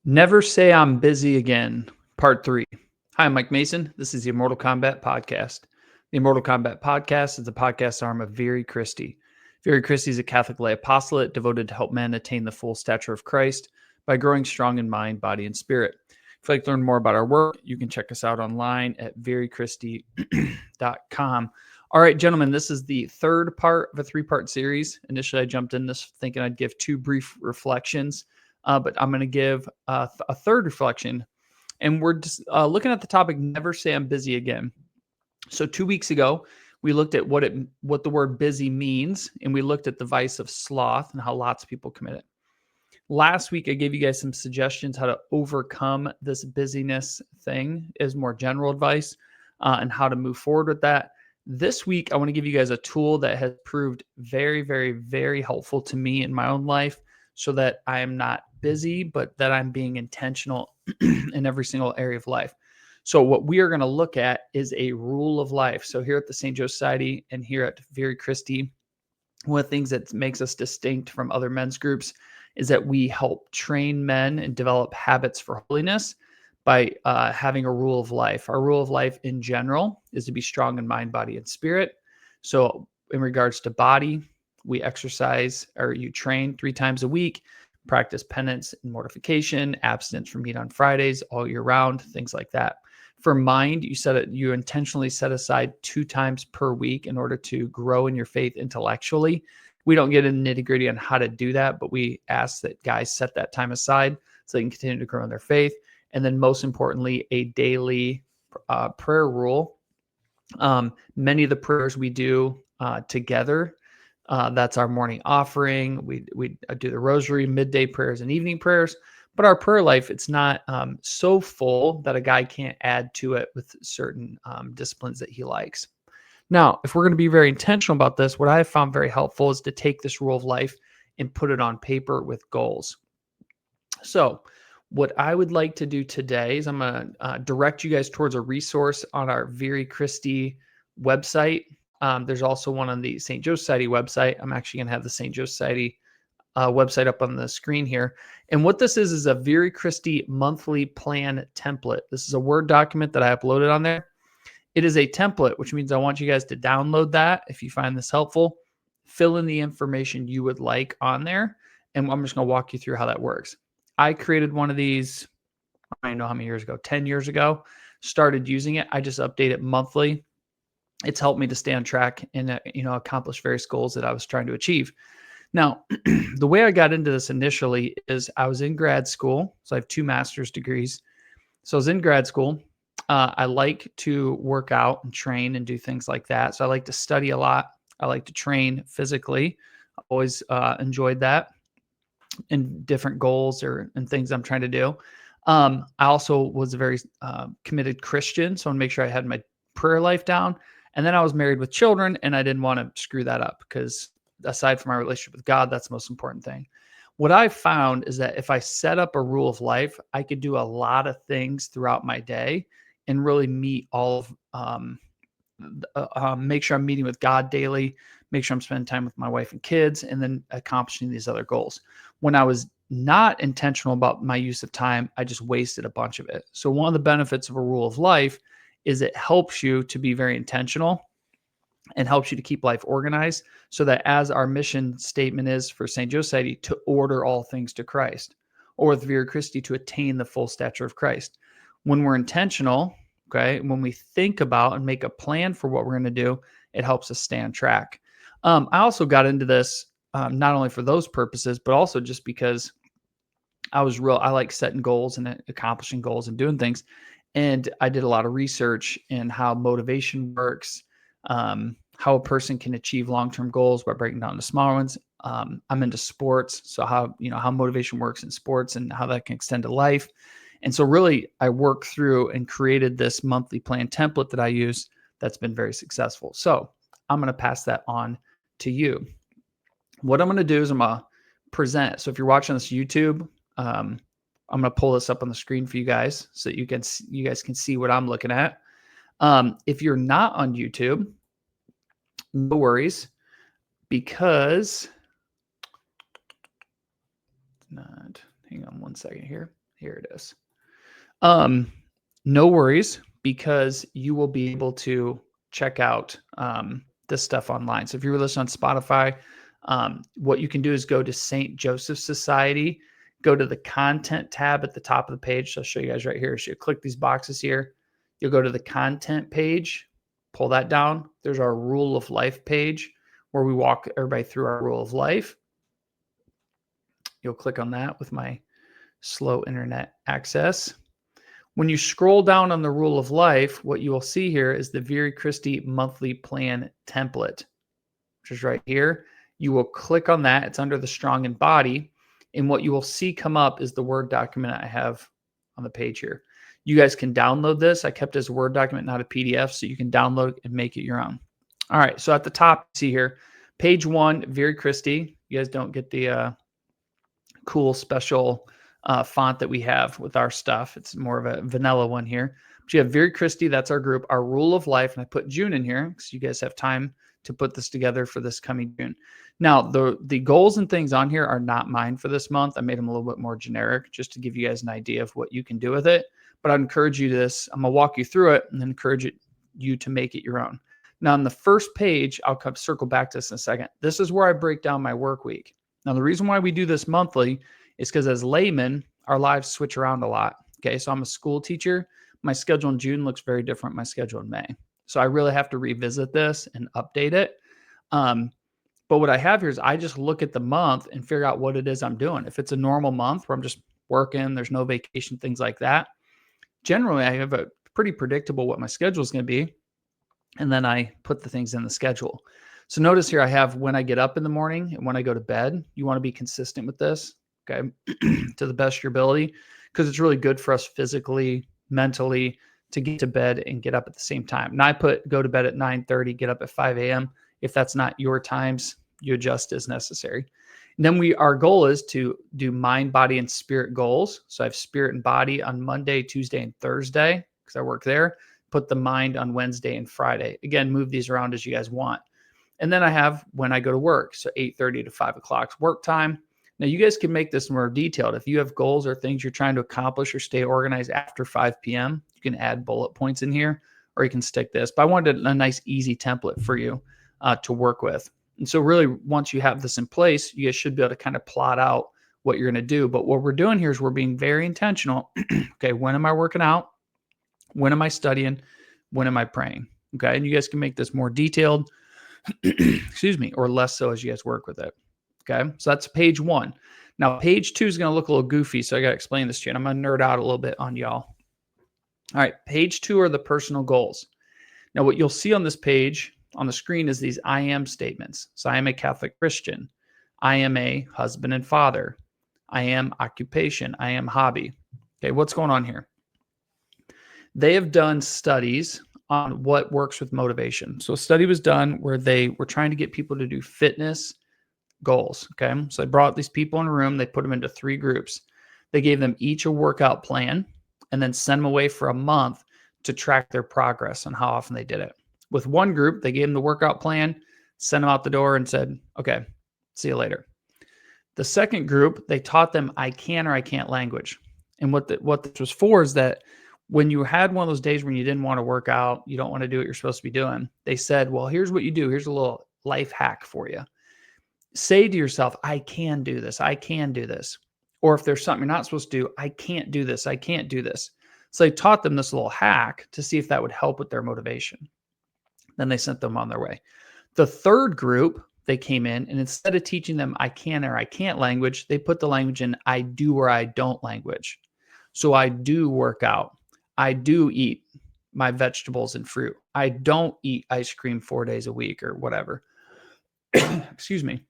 Never Say I'm Busy Again, Part 3. Hi, I'm Mike Mason. This is the Immortal Combat Podcast. The Immortal Combat Podcast is the podcast arm of Very Christie. Very Christie is a Catholic lay apostolate devoted to help men attain the full stature of Christ by growing strong in mind, body, and spirit. If you'd like to learn more about our work, you can check us out online at verychristie.com. All right, gentlemen, this is the third part of a three-part series. Initially, I jumped in this thinking I'd give two brief reflections. But I'm going to give a third reflection. And we're just looking at the topic, never say I'm busy again. So 2 weeks ago, we looked at what the word busy means, and we looked at the vice of sloth and how lots of people commit it. Last week, I gave you guys some suggestions how to overcome this busyness thing as more general advice and how to move forward with that. This week, I want to give you guys a tool that has proved very, very, very helpful to me in my own life so that I am not busy, but that I'm being intentional in every single area of life. So what we are going to look at is a rule of life. So here at the St. Joe Society and here at Very Christie, one of the things that makes us distinct from other men's groups is that we help train men and develop habits for holiness by having a rule of life. Our rule of life in general is to be strong in mind, body, and spirit. So in regards to body, we exercise or you train 3 times a week, practice penance and mortification, abstinence from meat on Fridays all year round, things like that. For mind, you intentionally set aside 2 times per week in order to grow in your faith intellectually. We don't get into nitty-gritty on how to do that, but we ask that guys set that time aside so they can continue to grow in their faith. And then most importantly, a daily prayer rule. Many of the prayers we do together, that's our morning offering. We do the rosary, midday prayers, and evening prayers. But our prayer life, it's not so full that a guy can't add to it with certain disciplines that he likes. Now, if we're going to be very intentional about this, what I have found very helpful is to take this rule of life and put it on paper with goals. So what I would like to do today is I'm going to direct you guys towards a resource on our Very Christie website. There's also one on the St. Joe Society website. I'm actually going to have the St. Joe Society website up on the screen here. And what this is a Very Christie monthly plan template. This is a Word document that I uploaded on there. It is a template, which means I want you guys to download that if you find this helpful. Fill in the information you would like on there, and I'm just going to walk you through how that works. I created one of these, I don't know how many years ago, 10 years ago, started using it. I just update it monthly. It's helped me to stay on track and accomplish various goals that I was trying to achieve. Now, the way I got into this initially is I was in grad school. So I have 2 master's degrees. So I was in grad school. I like to work out and train and do things like that. So I like to study a lot. I like to train physically. I always enjoyed that and different goals and things I'm trying to do. I also was a very committed Christian. So I want to make sure I had my prayer life down. And then I was married with children, and I didn't want to screw that up because aside from my relationship with God, that's the most important thing. What I've found is that if I set up a rule of life, I could do a lot of things throughout my day and really meet all of, make sure I'm meeting with God daily, make sure I'm spending time with my wife and kids, and then accomplishing these other goals. When I was not intentional about my use of time, I just wasted a bunch of it. So one of the benefits of a rule of life is it helps you to be very intentional and helps you to keep life organized so that as our mission statement is for St. Joe Society, to order all things to Christ, or with Vera Christi, to attain the full stature of Christ. When we're intentional, okay, when we think about and make a plan for what we're going to do, it helps us stay on track. I also got into this not only for those purposes, but also just because I like setting goals and accomplishing goals and doing things. And I did a lot of research in how motivation works, how a person can achieve long-term goals by breaking down the smaller ones. I'm into sports, so how motivation works in sports and how that can extend to life. And so really I worked through and created this monthly plan template that I use that's been very successful. So I'm going to pass that on to you. What I'm going to do is I'm going to present. So if you're watching this YouTube, I'm going to pull this up on the screen for you guys so that you guys can see what I'm looking at. If you're not on YouTube, no worries, because hang on one second here. Here it is. No worries, because you will be able to check out this stuff online. So if you were listening on Spotify, what you can do is go to St. Joseph Society, go to the content tab at the top of the page. So I'll show you guys right here. So you click these boxes here. You'll go to the content page, pull that down. There's our rule of life page where we walk everybody through our rule of life. You'll click on that with my slow internet access. When you scroll down on the rule of life, what you will see here is the Viri Christie monthly plan template, which is right here. You will click on that. It's under the strong and body. And what you will see come up is the Word document I have on the page here. You guys can download this. I kept it as a Word document, not a PDF, so you can download and make it your own. All right, so at the top, see here, page 1, Viri Christie. You guys don't get the cool special font that we have with our stuff. It's more of a vanilla one here. But you have Viri Christie, that's our group, our rule of life, and I put June in here because you guys have time to put this together for this coming June. Now, the goals and things on here are not mine for this month. I made them a little bit more generic just to give you guys an idea of what you can do with it. But I'd encourage you to this. I'm going to walk you through it and then encourage you to make it your own. Now, on the first page, I'll circle back to this in a second. This is where I break down my work week. Now, the reason why we do this monthly is because as laymen, our lives switch around a lot. Okay, so I'm a school teacher. My schedule in June looks very different from my schedule in May. So I really have to revisit this and update it. But what I have here is I just look at the month and figure out what it is I'm doing. If it's a normal month where I'm just working, there's no vacation, things like that, generally I have a pretty predictable what my schedule is going to be. And then I put the things in the schedule. So notice here I have when I get up in the morning and when I go to bed. You want to be consistent with this, okay, to the best of your ability, because it's really good for us physically, mentally, to get to bed and get up at the same time. Now I put go to bed at 9:30, get up at 5 a.m. If that's not your times, you adjust as necessary. And then our goal is to do mind, body, and spirit goals. So I have spirit and body on Monday, Tuesday, and Thursday because I work there. Put the mind on Wednesday and Friday. Again, move these around as you guys want. And then I have when I go to work. So 8:30 to 5 o'clock work time. Now you guys can make this more detailed. If you have goals or things you're trying to accomplish or stay organized after 5 p.m., you can add bullet points in here or you can stick this. But I wanted a nice, easy template for you to work with. And so really, once you have this in place, you guys should be able to kind of plot out what you're going to do. But what we're doing here is we're being very intentional. Okay, when am I working out? When am I studying? When am I praying? Okay, and you guys can make this more detailed, excuse me, or less so as you guys work with it. Okay, so that's page 1. Now, page 2 is going to look a little goofy, so I got to explain this to you. And I'm going to nerd out a little bit on y'all. All right, page 2 are the personal goals. Now, what you'll see on this page on the screen is these I am statements. So I am a Catholic Christian. I am a husband and father. I am occupation. I am hobby. Okay, what's going on here? They have done studies on what works with motivation. So a study was done where they were trying to get people to do fitness goals. Okay, so they brought these people in a room. They put them into 3 groups. They gave them each a workout plan and then sent them away for a month to track their progress on how often they did it. With one group, they gave them the workout plan, sent them out the door and said, okay, see you later. The second group, they taught them I can or I can't language. And what this was for is that when you had one of those days when you didn't want to work out, you don't want to do what you're supposed to be doing, they said, well, here's what you do. Here's a little life hack for you. Say to yourself, I can do this. I can do this. Or if there's something you're not supposed to do, I can't do this. I can't do this. So they taught them this little hack to see if that would help with their motivation. Then they sent them on their way. The third group, they came in and instead of teaching them I can or I can't language, they put the language in I do or I don't language. So I do work out. I do eat my vegetables and fruit. I don't eat ice cream 4 days a week or whatever. Excuse me.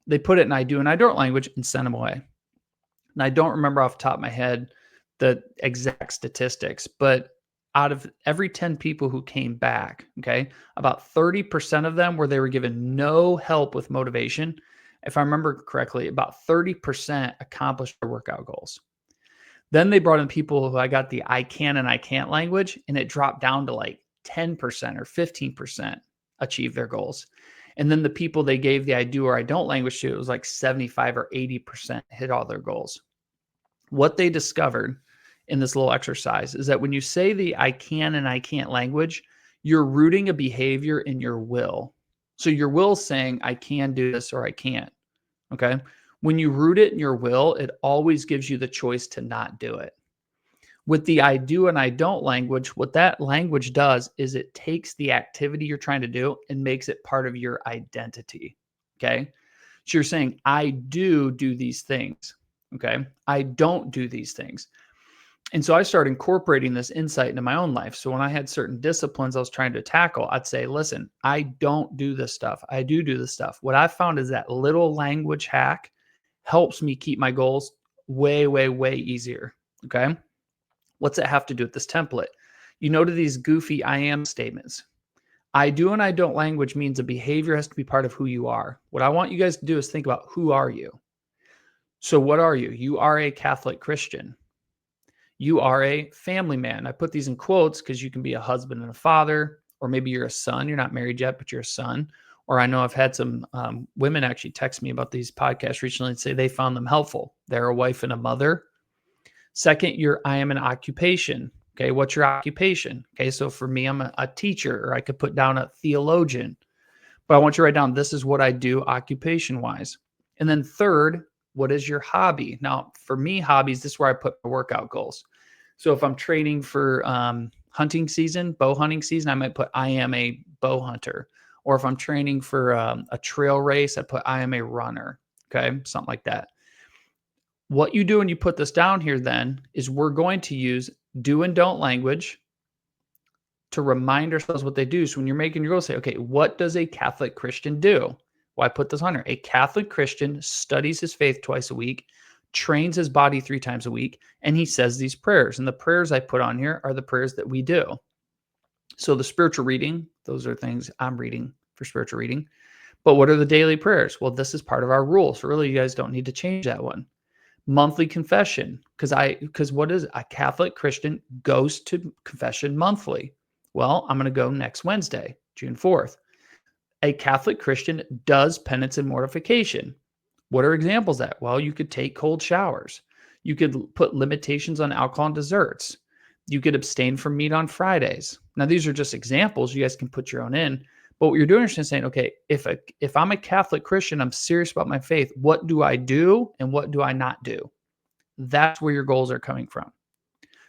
They put it in I do and I don't language and sent them away. And I don't remember off the top of my head the exact statistics, but out of every 10 people who came back, okay, about 30% of them where they were given no help with motivation. If I remember correctly, about 30% accomplished their workout goals. Then they brought in people who I got the I can and I can't language, and it dropped down to like 10% or 15% achieve their goals. And then the people they gave the I do or I don't language to, it was like 75 or 80% hit all their goals. What they discovered in this little exercise is that when you say the I can and I can't language, you're rooting a behavior in your will. So your will is saying, I can do this or I can't. Okay. When you root it in your will, it always gives you the choice to not do it. With the I do and I don't language, what that language does is it takes the activity you're trying to do and makes it part of your identity. Okay. So you're saying, I do these things. Okay. I don't do these things. And so I started incorporating this insight into my own life. So when I had certain disciplines I was trying to tackle, I'd say, listen, I don't do this stuff. I do this stuff. What I found is that little language hack helps me keep my goals way, way, way easier. Okay. What's it have to do with this template? You know, to these goofy I am statements. I do and I don't language means a behavior has to be part of who you are. What I want you guys to do is think about, who are you? So what are you? You are a Catholic Christian. You are a family man. I put these in quotes because you can be a husband and a father, or maybe you're a son. You're not married yet, but you're a son. Or I know I've had some women actually text me about these podcasts recently and say they found them helpful. They're a wife and a mother. Second, I am an occupation. Okay, what's your occupation? Okay, so for me, I'm a teacher, or I could put down a theologian. But I want you to write down, this is what I do occupation-wise. And then third, what is your hobby? Now, for me, hobbies, this is where I put my workout goals. So if I'm training for hunting season, bow hunting season, I might put I am a bow hunter. Or if I'm training for a trail race, I put I am a runner. Okay, something like that. What you do when you put this down here then is we're going to use do and don't language to remind ourselves what they do. So when you're making your goals, say, okay, what does a Catholic Christian do? Well, I put this on here. A Catholic Christian studies his faith twice a week, trains his body 3 times a week, and he says these prayers. And the prayers I put on here are the prayers that we do. So the spiritual reading, those are things I'm reading for spiritual reading. But what are the daily prayers? Well, this is part of our rule. So really, you guys don't need to change that one. Monthly confession, because what is a Catholic Christian goes to confession monthly? Well, I'm going to go next Wednesday, June 4th. A Catholic Christian does penance and mortification. What are examples of that? Well, you could take cold showers. You could put limitations on alcohol and desserts. You could abstain from meat on Fridays. Now, these are just examples. You guys can put your own in. But what you're doing is saying, okay, if I'm a Catholic Christian, I'm serious about my faith, what do I do and what do I not do? That's where your goals are coming from.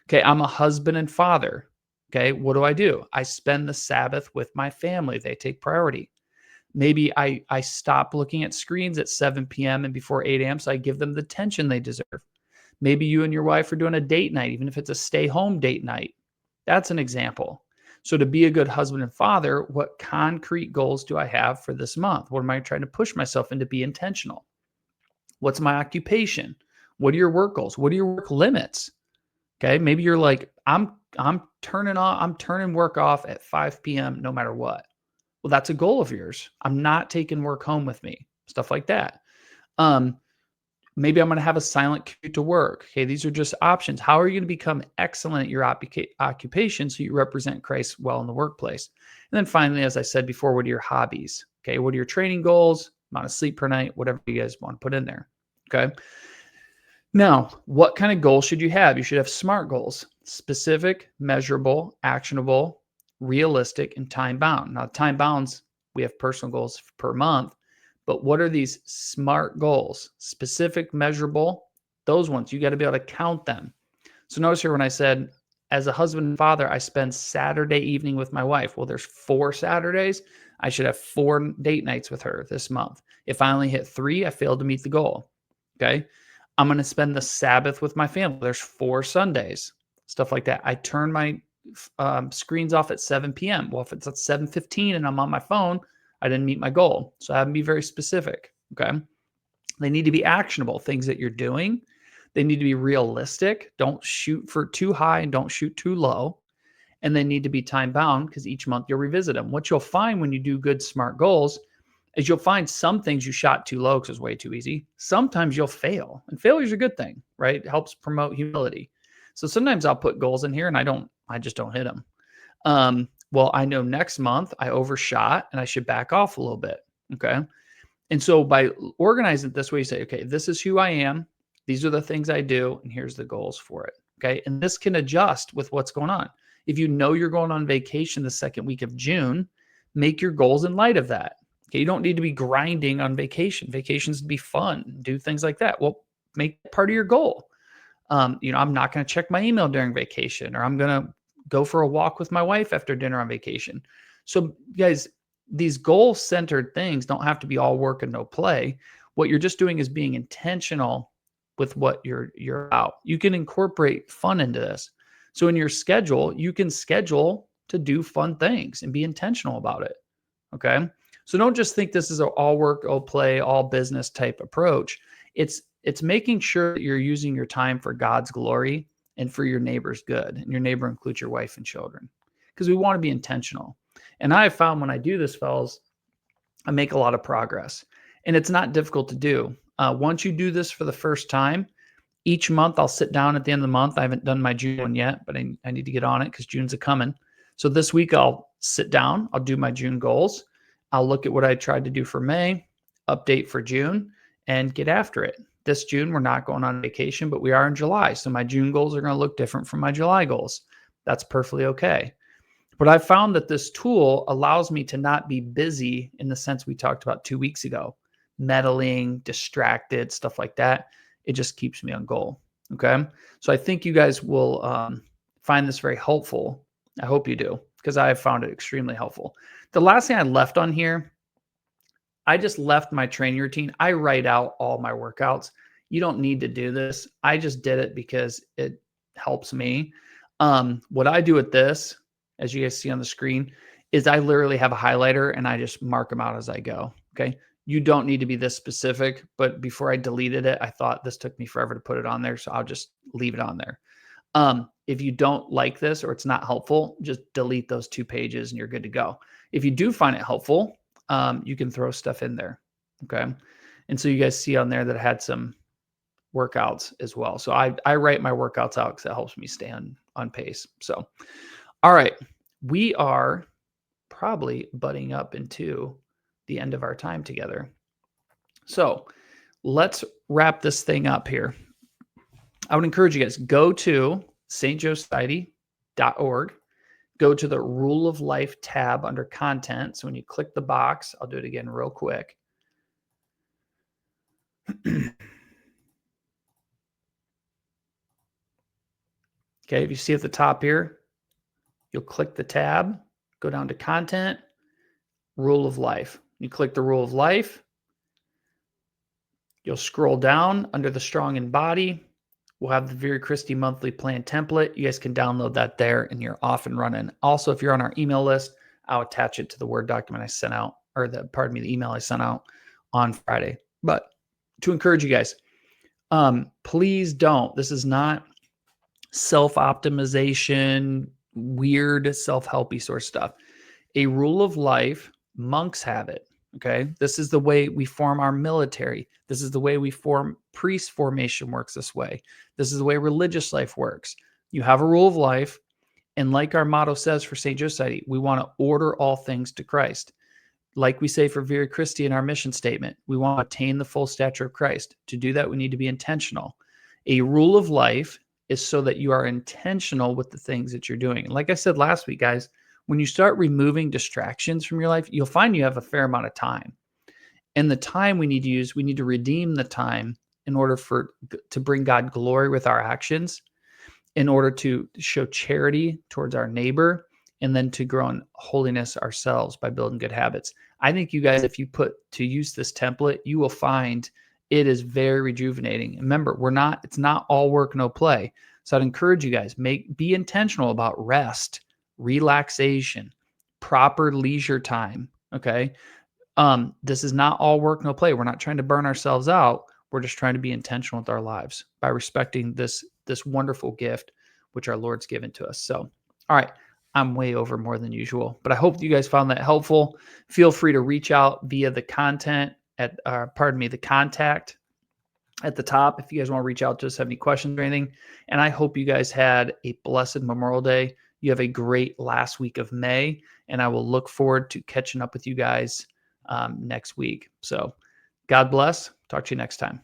Okay, I'm a husband and father. Okay, what do? I spend the Sabbath with my family. They take priority. Maybe I stop looking at screens at 7 p.m. and before 8 a.m. so I give them the attention they deserve. Maybe you and your wife are doing a date night, even if it's a stay-home date night. That's an example. So to be a good husband and father, what concrete goals do I have for this month? What am I trying to push myself in to be intentional? What's my occupation? What are your work goals? What are your work limits? Okay, maybe you're like, I'm turning work off at 5 p.m. no matter what. Well, that's a goal of yours. I'm not taking work home with me. Stuff like that. Maybe I'm going to have a silent commute to work. Okay, these are just options. How are you going to become excellent at your occupation so you represent Christ well in the workplace? And then finally, as I said before, what are your hobbies? Okay, what are your training goals? Amount of sleep per night, whatever you guys want to put in there. Okay. Now, what kind of goals should you have? You should have SMART goals: specific, measurable, actionable, realistic, and time bound. Now, time bounds, we have personal goals per month. But what are these SMART goals? Specific, measurable, those ones, you got to be able to count them. So notice here when I said, as a husband and father, I spend Saturday evening with my wife. Well, there's 4 Saturdays. I should have 4 date nights with her this month. If I only hit 3, I failed to meet the goal. Okay. I'm going to spend the Sabbath with my family. There's 4 Sundays, stuff like that. I turn my screens off at 7 p.m. Well, if it's at 7:15 and I'm on my phone, I didn't meet my goal. So I have to be very specific. Okay. They need to be actionable, things that you're doing. They need to be realistic. Don't shoot for too high and don't shoot too low. And they need to be time bound because each month you'll revisit them. What you'll find when you do good SMART goals is you'll find some things you shot too low because it's way too easy. Sometimes you'll fail, and failure is a good thing, right? It helps promote humility. So sometimes I'll put goals in here and I just don't hit them. Well, I know next month I overshot and I should back off a little bit. Okay. And so by organizing it this way, you say, okay, this is who I am. These are the things I do, and here's the goals for it. Okay. And this can adjust with what's going on. If you know you're going on vacation the second week of June, make your goals in light of that. Okay. You don't need to be grinding on vacation. Vacations to be fun, do things like that. Well, make it part of your goal. I'm not going to check my email during vacation, or I'm going to go for a walk with my wife after dinner on vacation. So, guys, these goal centered things don't have to be all work and no play. What you're just doing is being intentional with what you're out. You can incorporate fun into this. So in your schedule, you can schedule to do fun things and be intentional about it. Okay. So don't just think this is an all work, all play, all business type approach. It's making sure that you're using your time for God's glory and for your neighbor's good. And your neighbor includes your wife and children, because we want to be intentional. And I have found when I do this, fellas, I make a lot of progress, and it's not difficult to do. Once you do this for the first time, each month I'll sit down at the end of the month. I haven't done my June one yet, but I need to get on it because June's a coming. So this week I'll sit down, I'll do my June goals. I'll look at what I tried to do for May, update for June, and get after it. This June, we're not going on vacation, but we are in July. So my June goals are going to look different from my July goals. That's perfectly okay. But I found that this tool allows me to not be busy in the sense we talked about 2 weeks ago, meddling, distracted, stuff like that. It just keeps me on goal. Okay. So I think you guys will find this very helpful. I hope you do, because I have found it extremely helpful. The last thing I left on here, I just left my training routine. I write out all my workouts. You don't need to do this. I just did it because it helps me. What I do with this, as you guys see on the screen, is I literally have a highlighter and I just mark them out as I go. Okay. You don't need to be this specific, but before I deleted it, I thought this took me forever to put it on there. So I'll just leave it on there. If you don't like this or it's not helpful, just delete those 2 pages and you're good to go. If you do find it helpful, you can throw stuff in there. Okay. And so you guys see on there that I had some workouts as well. So I write my workouts out because it helps me stay on pace. So, all right, we are probably butting up into the end of our time together. So let's wrap this thing up here. I would encourage you guys, go to stjoesociety.org, go to the Rule of Life tab under content. So when you click the box, I'll do it again real quick. Okay, if you see at the top here, you'll click the tab, go down to content, Rule of Life. You click the Rule of Life. You'll scroll down under the Strong in Body. We'll have the Vera Christie monthly plan template. You guys can download that there and you're off and running. Also, if you're on our email list, I'll attach it to the Word document I sent out, or the email I sent out on Friday. But to encourage you guys, please don't. This is not self-optimization, weird self-helpy sort of stuff. A rule of life, monks have it. Okay. This is the way we form our military. This is the way we form priest formation works this way. This is the way religious life works. You have a rule of life. And like our motto says for St. Joe's Society, we want to order all things to Christ. Like we say for Vera Christie in our mission statement, we want to attain the full stature of Christ. To do that, we need to be intentional. A rule of life is so that you are intentional with the things that you're doing. And like I said last week, guys, when you start removing distractions from your life, you'll find you have a fair amount of time. And the time we need to use, we need to redeem the time in order to bring God glory with our actions, in order to show charity towards our neighbor, and then to grow in holiness ourselves by building good habits. I think you guys, if you use this template, you will find it is very rejuvenating. Remember, it's not all work, no play. So I'd encourage you guys, be intentional about rest, relaxation, proper leisure time. Okay. This is not all work, no play. We're not trying to burn ourselves out. We're just trying to be intentional with our lives by respecting this wonderful gift, which our Lord's given to us. So, all right, I'm way over more than usual, but I hope you guys found that helpful. Feel free to reach out via the the contact at the top if you guys want to reach out to us, have any questions or anything. And I hope you guys had a blessed Memorial Day. You have a great last week of May, and I will look forward to catching up with you guys next week. So God bless. Talk to you next time.